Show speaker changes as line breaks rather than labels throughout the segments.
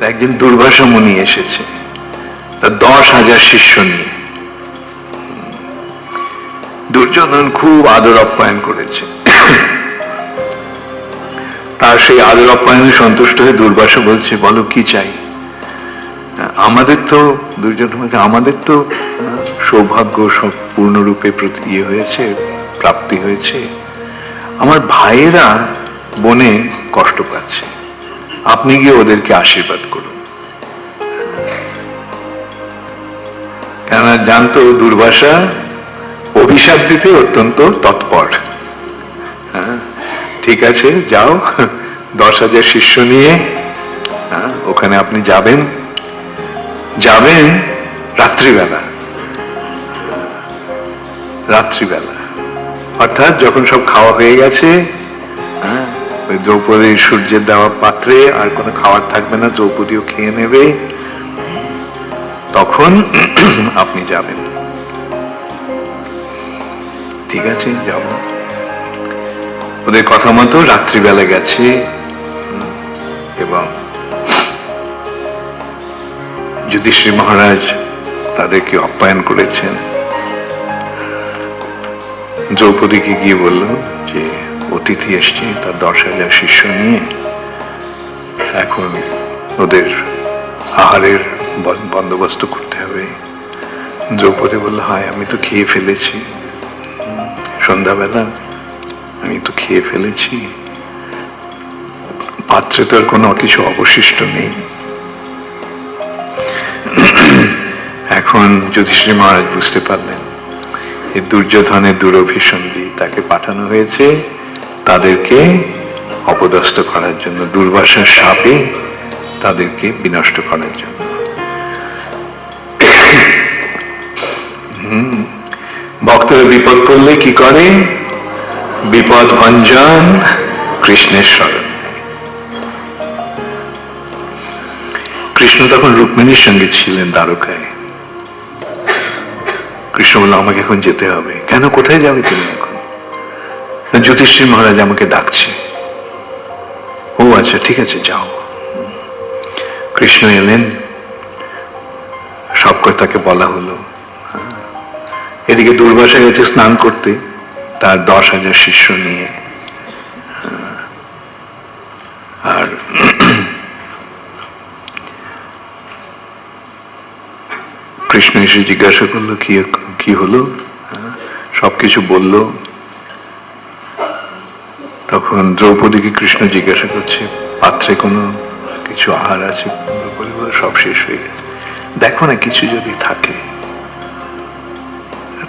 একজন দুর্বাসা মুনি এসেছে তার 10,000 শিষ্য নিয়ে। দুর্যোধন খুব আদর আপ্যায়ন করেছে। তার সেই আদর আপ্যায়নে সন্তুষ্ট হয়ে দুর্বাসা বলছে, বলো কি চাই? আমাদের তো, দুর্যোধন বলছে, আমাদের তো সৌভাগ্য সব পূর্ণরূপে হয়েছে, প্রাপ্তি হয়েছে। আমার ভাইয়েরা বনে কষ্ট পাচ্ছে, আপনি গিয়ে ওদেরকে আশীর্বাদ করুন। কেননা জানতো দুর্বাসা অভিশাপ দিতে অত্যন্ত তৎপর। ঠিক আছে, যাও, 10,000 শিষ্য নিয়ে ওখানে আপনি যাবেন রাত্রিবেলা। অর্থাৎ যখন সব খাওয়া হয়ে গেছে, দ্রৌপদীর সূর্যের দেওয়া পাত্রে আর কোনো খাবার থাকবে না, দ্রৌপদীও খেয়ে নেবে, তখন আপনি যাবেন। ঠিক আছে, যাব। ওদের কথা মতো রাত্রিবেলা গেছে এবং যুধিষ্ঠির মহারাজ তাদেরকে আপ্যায়ন করেছেন। দ্রৌপদীকে গিয়ে বলল যে অতিথি এসছে তার 10,000 শিষ্য নিয়ে, এখন ওদের আহারের বন্দোবস্ত করতে হবে। দ্রৌপদী বলল, হয় আমি তো খেয়ে ফেলেছি, সন্ধ্যাবেলা আমি তো খেয়ে ফেলেছি, পাত্রে তো আর কোনো কিছু অবশিষ্ট নেই। এখন যুধিষ্ঠির মহারাজ বুঝতে পারলেন এই দুর্যোধনের দুরভিসন্ধি, তাকে পাঠানো হয়েছে তাদেরকে অপদস্থ করার জন্য, দুর্বাসার শাপে তাদেরকে বিনষ্ট করার জন্য। ভক্তরা বিপদ পড়লে কি করে? বিপদ ভঞ্জন কৃষ্ণের স্মরণ। কৃষ্ণ তখন রুক্মিণীর সঙ্গে ছিলেন দ্বারকায়। কৃষ্ণ বলল, আমাকে এখন যেতে হবে। কেন, কোথায় যাবে তুমি এখন? যুধিষ্ঠির মহারাজ আমাকে ডাকছে। ও আচ্ছা, ঠিক আছে, যাও। কৃষ্ণ এলেন, সব কথাকে বলা হলো। এদিকে দুর্বাসা গেছে স্নান করতে তার 10,000 শিষ্য নিয়ে। আর কৃষ্ণ এসে জিজ্ঞাসা করলো, কি হলো? সবকিছু বলল। তখন দ্রৌপদীকে কৃষ্ণ জিজ্ঞাসা করছে, পাত্রে কোনো কিছু আহার আছে? সব শেষ হয়ে গেছে, দেখো না কিছু যদি থাকে।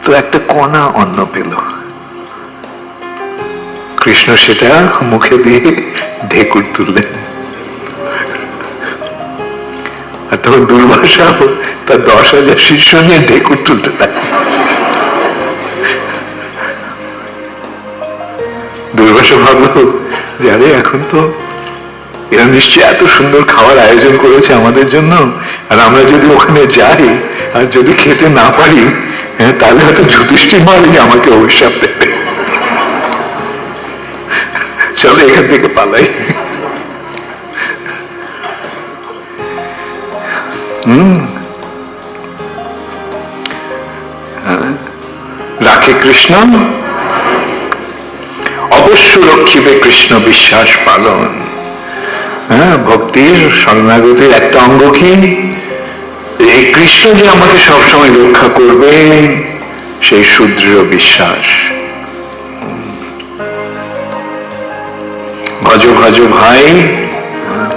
তো একটা কণা অন্ন পেল। কৃষ্ণ সেটা মুখে দিয়ে ঢেকুর তুললেন। আর তখন দুর্বাসা তার 10,000 শিষ্য নিয়ে ঢেকুর তুলতে থাকে। দুর্বাসা ভাবলো যে আরে, এখন তো এরা নিশ্চয়ই এত সুন্দর খাওয়ার আয়োজন করেছে আমাদের জন্য, আর আমরা যদি ওখানে যাই আর যদি খেতে না পারি, তাহলে হয়তো যুধিষ্ঠির মহারাজ আমাকে অভিশাপ দেবে। চলো এখান থেকে পালাই। রাখে কৃষ্ণ, অবশ্য রক্ষিবে কৃষ্ণ বিশ্বাস পালন। ভক্তির শরণাগতির একটা অঙ্গ কি? এই কৃষ্ণ যে আমাকে সবসময় রক্ষা করবে, সেই সুদৃঢ় বিশ্বাস। ভজ ভজ ভাই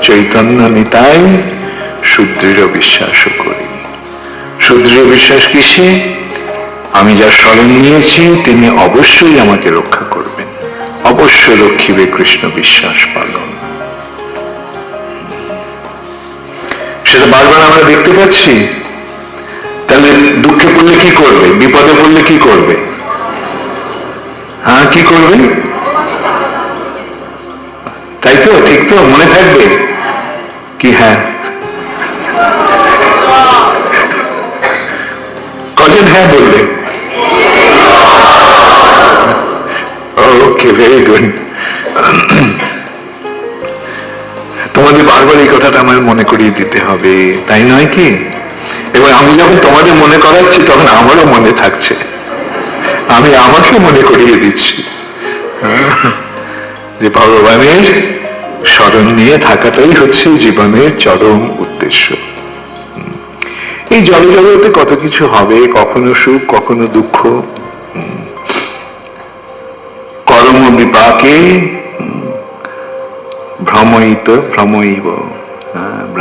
চৈতন্য নিতাই, সুদৃঢ় বিশ্বাসও করি। সুদৃঢ় বিশ্বাস কিসে? আমি যা শরণ নিয়েছি তিনি অবশ্যই আমাকে রক্ষা করবেন, অবশ্য রক্ষিবে কৃষ্ণ বিশ্বাস পালন। সেটা বারবার আমরা দেখতে পাচ্ছি। তাহলে দুঃখে পড়লে কি করবে? বিপদে পড়লে কি করবে? কি করবে? তাই তো, ঠিক তো, মনে থাকবে কি? হ্যাঁ, কজন হ্যাঁ বলবে? ওকে, ভেরি গুড। তোমাদের বারবার এই কথাটা আমার মনে করিয়ে দিতে হবে, তাই নয় কি? এবং আমি যখন তোমাদের মনে করাচ্ছি তখন আমারও মনে থাকছে, আমি আমাকে মনে করিয়ে দিচ্ছি যে ভগবানের স্মরণ নিয়ে থাকাটাই হচ্ছে জীবনের চরম উদ্দেশ্য। এই জগতে কত কিছু হবে, কখনো সুখ কখনো দুঃখ, কর্ম বিপাকে ভ্রমইব,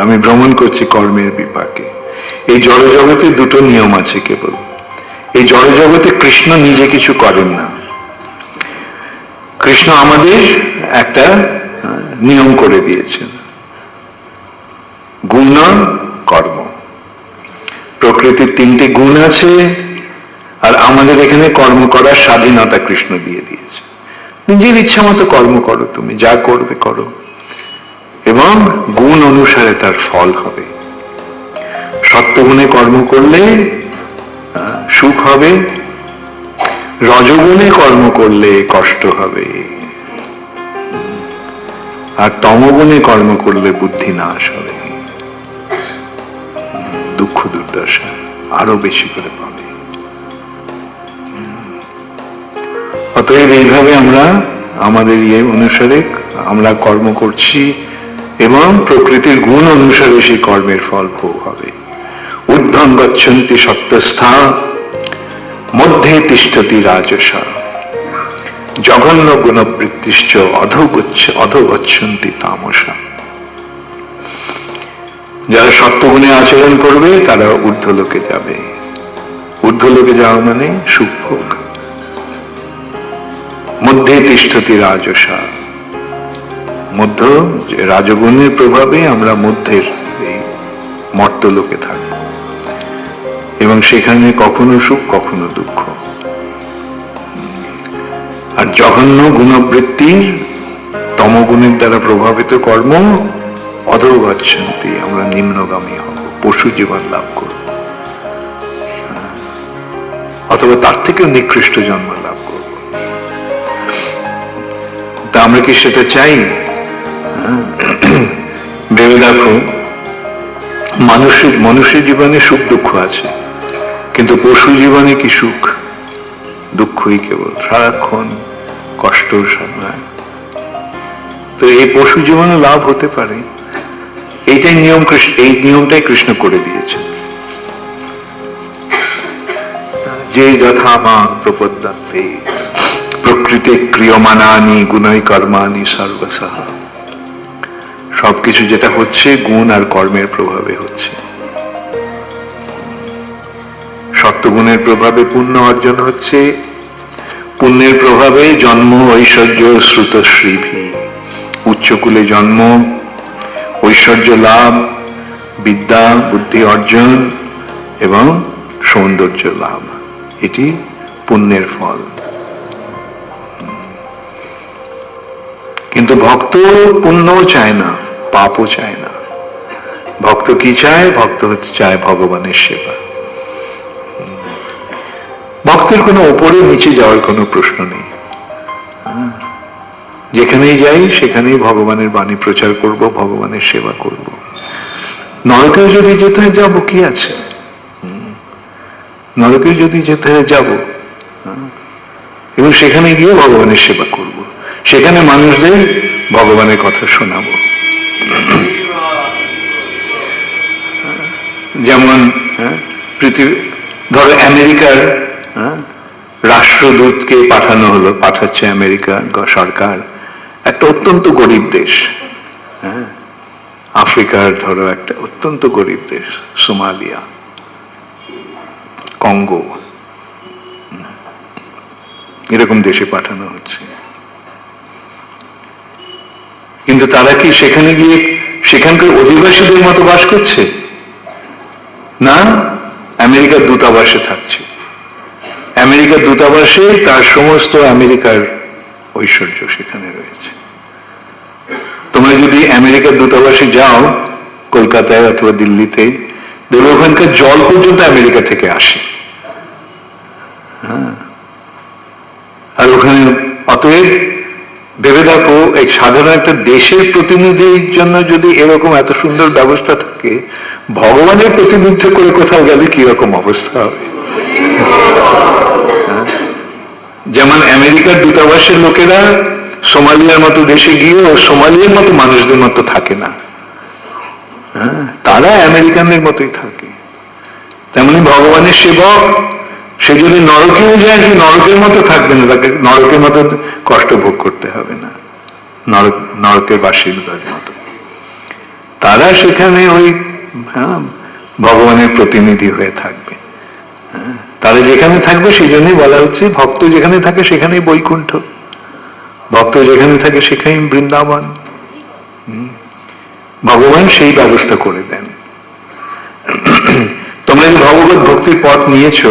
আমি ভ্রমণ করছি কর্মের বিপাকে। এই জগতে দুটো নিয়ম আছে কেবল। এই জগতে কৃষ্ণ নিজে কিছু করেন না, কৃষ্ণ আমাদের একটা নিয়ম করে দিয়েছেন, গুণ কর্ম। প্রকৃতির তিনটে গুণ আছে, আর আমাদের এখানে কর্ম করার স্বাধীনতা কৃষ্ণ দিয়ে দিয়েছে। নিজের ইচ্ছা মতো কর্ম করো, তুমি যা করবে করো, এবং গুণ অনুসারে তার ফল হবে। সত্যগুণে কর্ম করলে সুখ হবে, রজগুণে কর্ম করলে কষ্ট হবে, আর তমগুণে কর্ম করলে বুদ্ধি নাশ হবে, দুঃখ দুর্দশা আরো বেশি করে পাবে। অতএব এইভাবে আমরা আমাদের ইয়ে অনুসারে আমরা কর্ম করছি, এবং প্রকৃতির গুণ অনুসারে সেই কর্মের ফল ভোগ হবে। ঊর্ধ্বং গচ্ছন্তি সত্যস্থা মধ্যে তিষ্ঠতি রাজসা জঘন্য গুণবৃত্তিশ্চ অধোগচ্ছন্তি তামসা। যারা সত্যগুণে আচরণ করবে তারা ঊর্ধ্বলোকে যাবে। ঊর্ধ্বলোকে যাওয়া মানে সুখ ভোগ। মধ্যে তিষ্ঠতি রাজসা, মধ্য রাজগুণের প্রভাবে আমরা মধ্যের এই মর্তলোকে থাকব, এবং সেখানে কখনো সুখ কখনো দুঃখ। আর জঘন্য গুণবৃত্তির তমগুণের দ্বারা প্রভাবিত কর্ম অধোগচ্ছন্তি, আমরা নিম্নগামী হব, পশু জীবন লাভ করব, অথবা তার থেকেও নিকৃষ্ট জন্ম লাভ করব। তা আমরা কি সেটা চাই? ভেবে দেখো, মানুষের জীবনে সুখ দুঃখ আছে, কিন্তু পশু জীবনে কি সুখ? দুঃখই কেবল, সারাক্ষণ কষ্ট সময়। তো এই পশু জীবনে লাভ হতে পারে, এইটাই নিয়ম, এই নিয়মটাই কৃষ্ণ করে দিয়েছে। যে যথা মাং প্রপদ্যন্তে প্রকৃতি ক্রিয়মানানি গুণই কর্মাণি সর্বসহ। সবকিছু যেটা হচ্ছে গুণ আর কর্মের প্রভাবে হচ্ছে। সত্যগুণের প্রভাবে পুণ্য অর্জন হচ্ছে, পুণ্যের প্রভাবে জন্ম ঐশ্বর্য শ্রুতশ্রীভি, উচ্চকুলে জন্ম, ঐশ্বর্য লাভ, বিদ্যা বুদ্ধি অর্জন এবং সৌন্দর্য লাভ, এটি পুণ্যের ফল। কিন্তু ভক্ত পুণ্যও চায় না, পাপও চায় না। ভক্ত কি চায়? ভক্ত চায় ভগবানের সেবা। ভক্তের কোনো ওপরে নিচে যাওয়ার কোনো প্রশ্ন নেই। যেখানেই যাই সেখানেই ভগবানের বাণী প্রচার করব, ভগবানের সেবা করব। নরকে যদি যেতে হয় যাবো, কি আছে? নরকে যদি যেতে হয় যাব, এবং সেখানে গিয়ে ভগবানের সেবা করব, সেখানে মানুষদের ভগবানের কথা শোনাবো। যেমন পৃথিবী, ধরো আমেরিকার রাষ্ট্রদূতকে পাঠানো হলো, পাঠাচ্ছে আমেরিকা সরকার একটা অত্যন্ত গরিব দেশ, আফ্রিকার ধরো একটা অত্যন্ত গরিব দেশ, সোমালিয়া, কঙ্গো, এরকম দেশে পাঠানো হচ্ছে। কিন্তু তারা কি সেখানে গিয়ে সেখানকার অধিবাসীদের মতো বাস করছে? না, আমেরিকার দূতাবাসে থাকছে। আমেরিকার দূতাবাসে তার সমস্ত আমেরিকার ঐশ্বর্য সেখানে রয়েছে। তোমরা যদি আমেরিকার দূতাবাসে যাও, কলকাতায় অথবা দিল্লিতে, দেখবে ওখানকার জল পর্যন্ত আমেরিকা থেকে আসে। আর ওখানে, অতএব ভেবে দেখো, এই সাধারণ একটা দেশের প্রতিনিধির জন্য যদি এরকম এত সুন্দর ব্যবস্থা থাকে, ভগবানের প্রতিনিধিত্ব করে কোথাও গেলে কিরকম অবস্থা হবে? যেমন আমেরিকার দূতাবাসের লোকেরা সোমালিয়ার মতো দেশে গিয়ে সোমালিয়ার মতো মানুষদের মতো থাকে না, তারা আমেরিকানদের মতোই থাকে। তেমনি ভগবানের সেবক সে যদি নরকেও যায়, সে নরকের মতো থাকবে না, তাকে নরকের মতো কষ্ট ভোগ করতে হবে না, নরকের বাসিন্দার মতো। তারা সেখানে ওই ভগবানের প্রতিনিধি হয়ে থাকবে। তারা যেখানে থাকবে সেই জন্যই বলা হচ্ছে ভক্ত যেখানে থাকে সেখানেই বৈকুণ্ঠ, ভক্ত যেখানে থাকে সেখানেই বৃন্দাবন। ভগবান সেই ব্যবস্থা করে দেন। তোমরা যে ভগবত ভক্তির পথ নিয়েছো,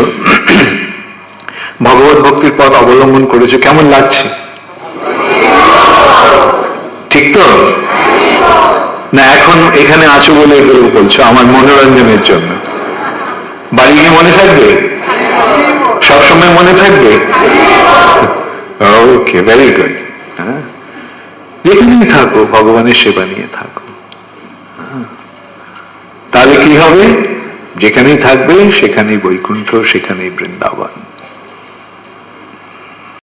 ভগবত ভক্তির পথ অবলম্বন করেছো, কেমন লাগছে? ঠিক তো না? এখন এখানে আছো বলে এগুলো বলছো আমার মনোরঞ্জনের জন্য। বাড়ি গিয়ে মনে থাকবে, সবসময় মনে থাকবে। ওকে, ভেরি গুড। যেখানেই থাকো ভগবানের সেবা নিয়ে থাকো, তাহলে কি হবে? যেখানেই থাকবে সেখানেই বৈকুণ্ঠ, সেখানেই বৃন্দাবন।